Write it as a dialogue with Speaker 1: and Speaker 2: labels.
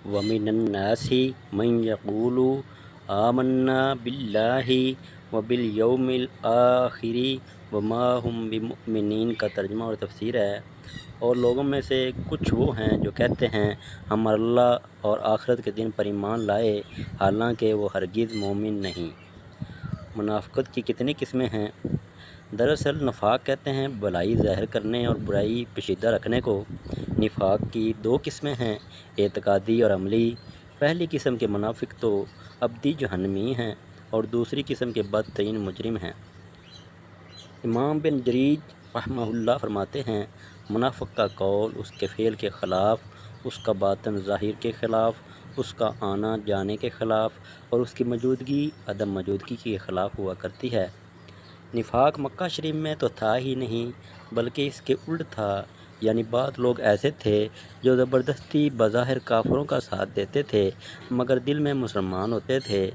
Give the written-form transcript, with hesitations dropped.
Speaker 1: ومن الناس من يقول آمنا باللہ وبالیوم الآخر وما هم بمؤمنین کا ترجمہ اور تفسیر ہے۔ اور لوگوں میں سے کچھ وہ ہیں جو کہتے ہیں ہم اللہ اور آخرت کے دن پر ایمان لائے، حالانکہ وہ ہرگز مومن نہیں۔ منافقت کی کتنی قسمیں ہیں؟ دراصل نفاق کہتے ہیں بھلائی ظاہر کرنے اور برائی پوشیدہ رکھنے کو۔ نفاق کی دو قسمیں ہیں، اعتقادی اور عملی۔ پہلی قسم کے منافق تو ابدی جہنمی ہیں اور دوسری قسم کے بدترین مجرم ہیں۔ امام بن جریج رحمہ اللہ فرماتے ہیں منافق کا قول اس کے فعل کے خلاف، اس کا باطن ظاہر کے خلاف، اس کا آنا جانے کے خلاف اور اس کی موجودگی عدم موجودگی کے خلاف ہوا کرتی ہے۔ نفاق مکہ شریف میں تو تھا ہی نہیں بلکہ اس کے الٹ تھا، یعنی بعض لوگ ایسے تھے جو زبردستی بظاہر کافروں کا ساتھ دیتے تھے مگر دل میں مسلمان ہوتے تھے۔